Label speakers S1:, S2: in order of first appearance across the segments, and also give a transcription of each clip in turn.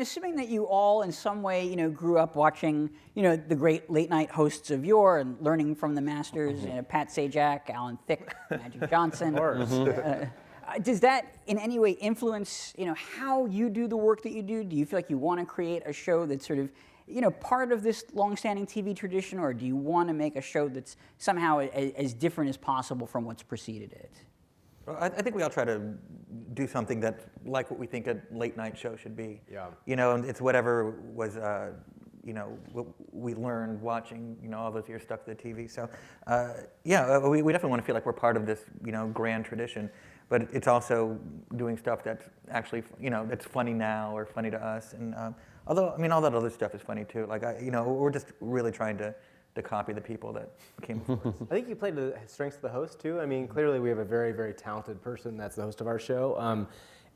S1: assuming that you all in some way, grew up watching, the great late night hosts of yore and learning from the masters, Pat Sajak, Alan Thicke, Magic Johnson. Does that in any way influence, how you do the work that you do? Do you feel like you want to create a show that's sort of, part of this long-standing TV tradition, or do you want to make a show that's somehow as different as possible from what's preceded it?
S2: Well, I think we all try to do something that, like what we think a late night show should be.
S3: Yeah.
S2: And it's whatever was, what we learned watching, all those years stuck to the TV. So, we definitely want to feel like we're part of this, grand tradition. But it's also doing stuff that's actually, that's funny now or funny to us. And although, all that other stuff is funny too. Like, we're just really trying to copy the people that came before us.
S3: I think you played the strengths of the host too. Clearly we have a very, very talented person that's the host of our show.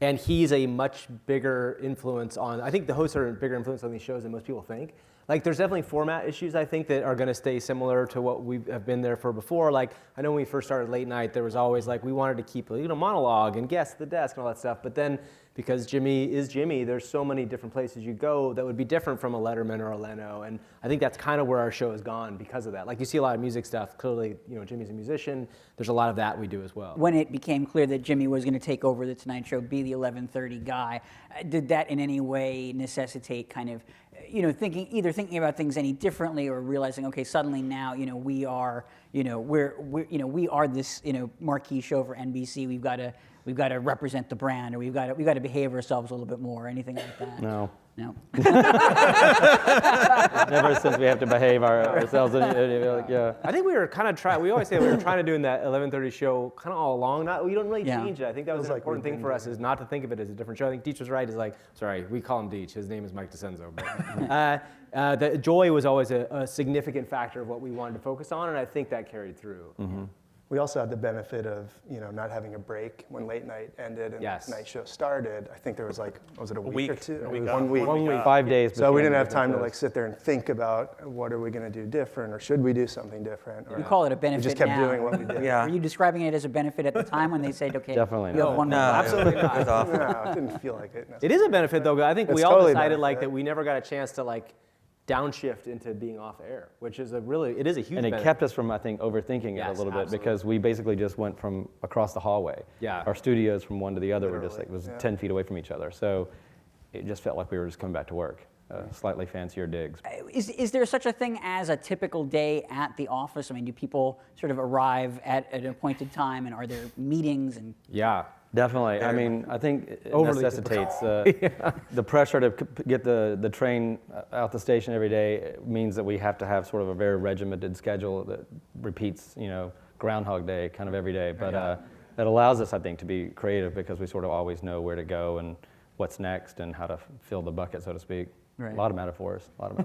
S3: And he's a much bigger influence on, I think the hosts are a bigger influence on these shows than most people think. Like, there's definitely format issues, I think, that are going to stay similar to what we have been there for before. Like, I know when we first started late night, there was always like, we wanted to keep, monologue and guests at the desk and all that stuff. But then, because Jimmy is Jimmy, there's so many different places you go that would be different from a Letterman or a Leno. And I think that's kind of where our show has gone because of that. Like, you see a lot of music stuff. Clearly, Jimmy's a musician. There's a lot of that we do as well.
S1: When it became clear that Jimmy was going to take over the Tonight Show, be the 11:30 guy, did that in any way necessitate kind of, thinking about things any differently, or realizing, okay, suddenly now, we are, we are this, marquee show for NBC. We've got to represent the brand, or we've got to behave ourselves a little bit more, or anything like that.
S4: No.
S1: No.
S4: Never since we have to behave ourselves. Yeah.
S3: I think we were kind of trying. We always say we were trying to do in that 11:30 show kind of all along. We don't really change it. I think that was an important thing for us, is not to think of it as a different show. I think Deitch was right. Is like, sorry, we call him Deitch. His name is Mike DiCenzo. But the joy was always a significant factor of what we wanted to focus on, and I think that carried through.
S5: Mm-hmm. We also had the benefit of, not having a break when late night ended and the night show started. I think there was was it a week or two?
S4: 1 week.
S5: 1 week.
S4: 5 days.
S5: So we didn't have time to sit there and think about what are we going to do different, or should we do something different? Or
S1: you call it a benefit.
S5: We just kept
S1: now.
S5: doing what we did.
S2: Yeah.
S1: Were you describing it as a benefit at the time when they said, okay,
S4: Definitely
S1: you have one
S2: No,
S1: more?
S3: Absolutely not.
S2: It was awful.
S5: No, it didn't feel like it.
S3: It is a benefit, though. I think
S5: It's
S3: we all
S5: totally
S3: decided
S5: benefit.
S3: that we never got a chance to downshift into being off air, which is it is a huge
S4: And it
S3: benefit.
S4: kept us from, I think, overthinking it a little bit, because we basically just went from across the hallway.
S3: Yeah.
S4: Our studios from one to the other were just
S5: Literally,
S4: it was 10 feet away from each other. So it just felt like we were just coming back to work. Slightly fancier digs.
S1: Is there such a thing as a typical day at the office? Do people sort of arrive at an appointed time, and are there meetings? And
S4: Yeah, definitely. I think it necessitates the pressure to get the train out the station every day means that we have to have sort of a very regimented schedule that repeats, Groundhog Day kind of every day. But it allows us, I think, to be creative, because we sort of always know where to go and what's next and how to fill the bucket, so to speak.
S1: Right.
S4: A lot of metaphors.
S3: It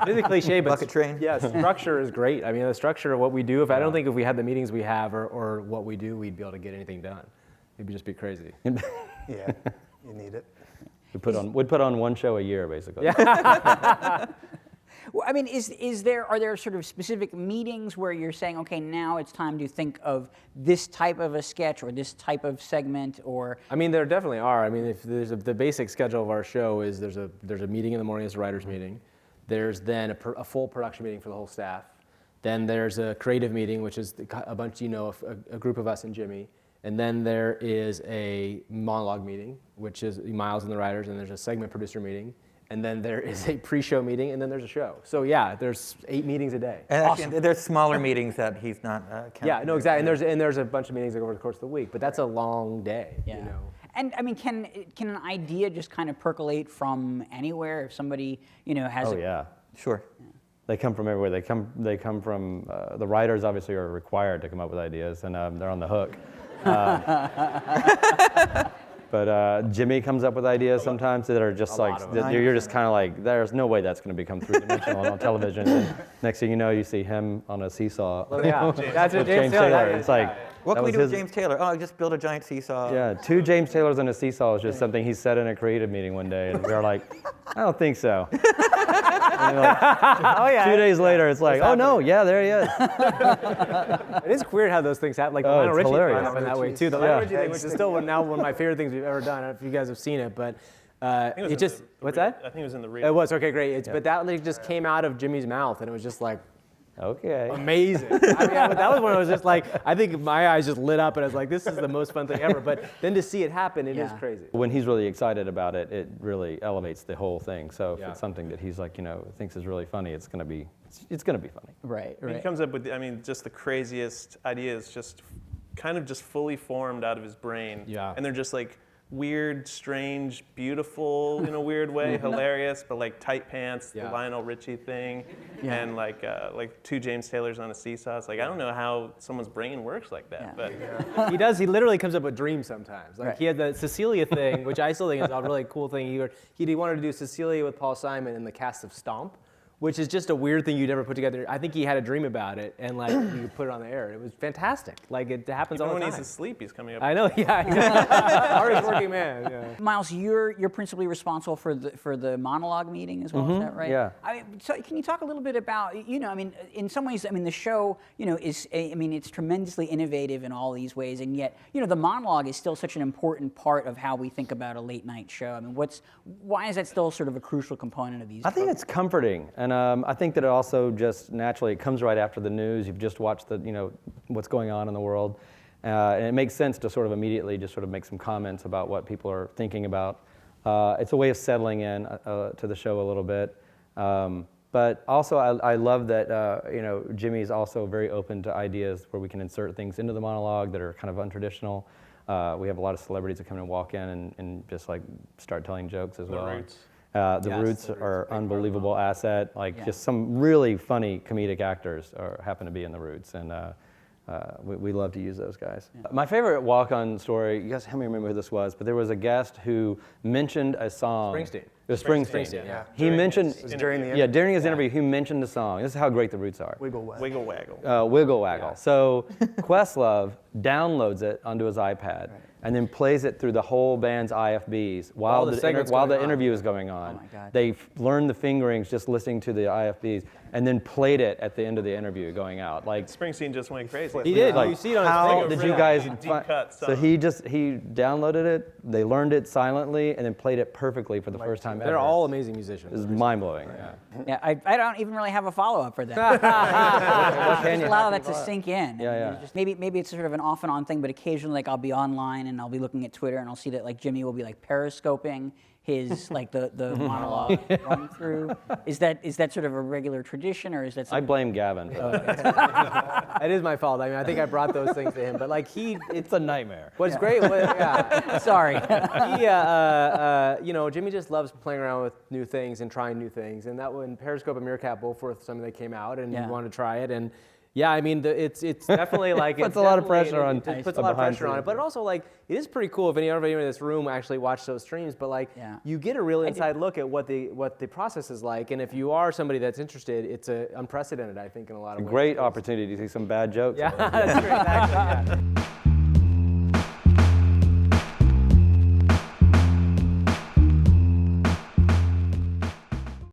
S3: is a cliche, but
S2: Bucket train.
S3: Yeah, structure is great. The structure of what we do. I don't think if we had the meetings we have or what we do, we'd be able to get anything done. It'd just be crazy.
S5: Yeah, you need it.
S4: We'd put on one show a year, basically.
S3: Yeah.
S1: Well, are there sort of specific meetings where you're saying, okay, now it's time to think of this type of a sketch or this type of segment, or?
S3: There definitely are. If there's the basic schedule of our show is there's a meeting in the morning, it's a writer's meeting. There's then a full production meeting for the whole staff. Then there's a creative meeting, which is a bunch, a group of us and Jimmy. And then there is a monologue meeting, which is Miles and the writers, and there's a segment producer meeting. And then there is a pre-show meeting, and then there's a show. So yeah, there's 8 meetings a day.
S2: And actually, there's smaller meetings that he's not counting.
S3: Yeah, no, exactly. And there's a bunch of meetings over the course of the week, but that's a long day.
S1: Yeah. And can an idea just kind of percolate from anywhere if somebody has?
S4: Oh yeah,
S2: Sure.
S4: Yeah. They come from everywhere. They come from the writers. Obviously, are required to come up with ideas, and they're on the hook. But Jimmy comes up with ideas sometimes that are just you're just kind of like, there's no way that's going to become three-dimensional on television. And next thing you know, you see him on a seesaw.
S3: Yeah, that's
S4: with James Taylor. It's like,
S2: What can we do with James Taylor? Oh, just build a giant seesaw.
S4: Yeah, 2 James Taylors on a seesaw is just something he said in a creative meeting one day, and we were like, I don't think so. And like, 2 days later, it's like, oh no, yeah, there he is.
S3: It is weird how those things happen. Like the Lionel Richie line up in that way too. The Lionel Richie thing, which is still one of my favorite things we've ever done. I don't know if you guys have seen it, but It just, what's that?
S6: I think it was in the read.
S3: It was, okay, great. But that like just came out of Jimmy's mouth, and it was just like,
S4: Okay.
S3: amazing. I mean, that was when I was just like, I think my eyes just lit up, and I was like, this is the most fun thing ever. But then to see it happen, it is crazy.
S4: When he's really excited about it, it really elevates the whole thing. So if it's something that he's like, thinks is really funny, it's gonna be funny.
S1: Right.
S6: He comes up with, just the craziest ideas, just kind of just fully formed out of his brain.
S3: Yeah.
S6: And they're just like weird, strange, beautiful in a weird way, hilarious, but like tight pants, the Lionel Richie thing, and like two James Taylors on a seesaw. It's like, I don't know how someone's brain works like that, but
S3: He does. He literally comes up with dreams sometimes. Like he had the Cecilia thing, which I still think is a really cool thing. He wanted to do Cecilia with Paul Simon in the cast of Stomp, which is just a weird thing you'd ever put together. I think he had a dream about it, and like you put it on the air. It was fantastic. Like it happens all the time.
S6: when he's asleep, he's coming up.
S3: I know. Yeah. Hardest working man. Yeah.
S1: Miles, you're principally responsible for the monologue meeting as well. Is that right?
S4: Yeah.
S1: So can you talk a little bit about in some ways, the show is it's tremendously innovative in all these ways, and yet the monologue is still such an important part of how we think about a late night show. Why is that still sort of a crucial component of these?
S4: I think it's comforting, and I think that it also just naturally it comes right after the news. You've just watched what's going on in the world, and it makes sense to sort of immediately just sort of make some comments about what people are thinking about. It's a way of settling in to the show a little bit, but also I love that Jimmy's also very open to ideas where we can insert things into the monologue that are kind of untraditional. We have a lot of celebrities that come in and walk in and just like start telling jokes as well.
S6: Roots.
S4: The Roots are unbelievable asset. Just some really funny comedic actors happen to be in the Roots, and we love to use those guys. Yeah. My favorite walk-on story, you guys help me remember who this was, but there was a guest who mentioned a song.
S3: Springsteen.
S4: It was Springsteen.
S3: Yeah.
S4: He mentioned
S5: during the
S4: interview. During his interview, he mentioned a song. This is how great the Roots are.
S5: Wiggle Waggle.
S6: Wiggle Waggle.
S4: Wiggle Waggle. Yeah. So Questlove downloads it onto his iPad. Right. And then plays it through the whole band's IFBs while the interview is going on.
S1: Oh my God.
S4: They learned the fingerings just listening to the IFBs, and then played it at the end of the interview going out. Like
S6: Springsteen just went crazy.
S3: He did. You see it on his
S4: how
S3: finger.
S4: did you guys?
S6: Deep cut
S4: So he downloaded it. They learned it silently, and then played it perfectly for the first time ever.
S3: They're all amazing musicians.
S4: It's mind blowing.
S1: Yeah, I don't even really have a follow-up for that.
S4: Just
S1: allow that to sink in.
S4: Yeah.
S1: Maybe it's sort of an off and on thing, but occasionally I'll be online and I'll be looking at Twitter and I'll see that Jimmy will be periscoping his the monologue run through. Is that sort of a regular tradition, or is that something?
S4: I blame Gavin.
S3: It is my fault. I think I brought those things to him, but
S4: it's a nightmare.
S3: What's great was,
S1: Sorry.
S3: Jimmy just loves playing around with new things and trying new things, and that when Periscope and Meerkat both were something that came out, and we wanted to try it, and it's definitely
S4: puts a lot of pressure on.
S3: It puts a lot of pressure on it, but it also it is pretty cool if everybody in this room actually watched those streams. But you get a real inside look at what the process is like, and if you are somebody that's interested, it's unprecedented, I think, in a lot of ways.
S4: Great opportunity to see some bad jokes.
S3: Yeah, that's great. Exactly, yeah.